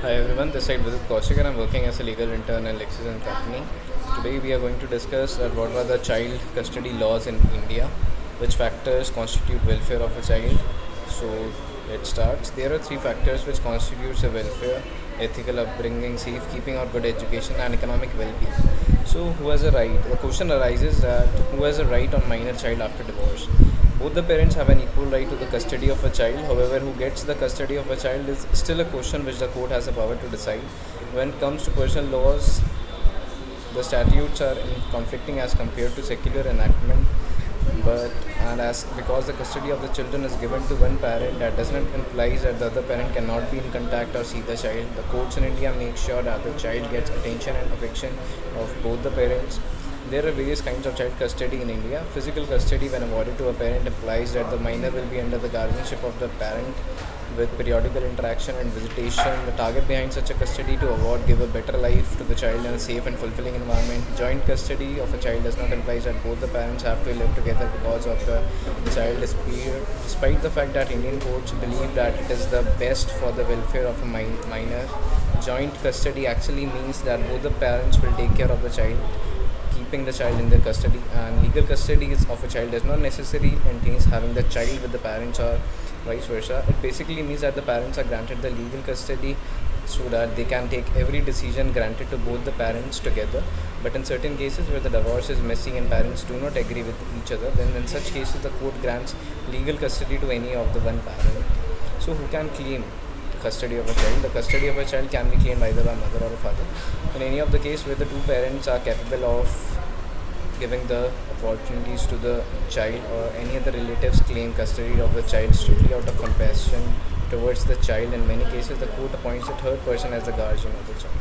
Hi everyone, this side Vijit Kaushik and I'm working as a legal intern at Lexis and Company. Today we are going to discuss that what are the child custody laws in India, which factors constitute welfare of a child. So let's start. There are three factors which constitutes a welfare: ethical upbringing, safekeeping or good education, and economic well-being. So who has a right? The question arises that who has a right on minor child after divorce? Both the parents have an equal right to the custody of a child. However, who gets the custody of a child is still a question which the court has the power to decide. When it comes to personal laws, the statutes are conflicting as compared to secular enactment. But and as because the custody of the children is given to one parent, that does not imply that the other parent cannot be in contact or see the child. The courts in India make sure that the child gets attention and affection of both the parents. There are various kinds of child custody in India. Physical custody, when awarded to a parent, implies that the minor will be under the guardianship of the parent with periodical interaction and visitation. The target behind such a custody to award give a better life to the child in a safe and fulfilling environment. Joint custody of a child does not imply that both the parents have to live together because of the child disappeared. Despite the fact that Indian courts believe that it is the best for the welfare of a minor, joint custody actually means that both the parents will take care of the child, keeping the child in their custody. And legal custody of a child does not necessarily entails having the child with the parents or vice versa. It basically means that the parents are granted the legal custody so that they can take every decision granted to both the parents together. But in certain cases where the divorce is messy and parents do not agree with each other, then in such cases the court grants legal custody to any of the one parent. So who can claim custody of a child? The custody of a child can be claimed either by a mother or a father. In any of the case where the two parents are capable of giving the opportunities to the child, or any other relatives claim custody of the child strictly out of compassion towards the child, in many cases the court appoints a third person as the guardian of the child.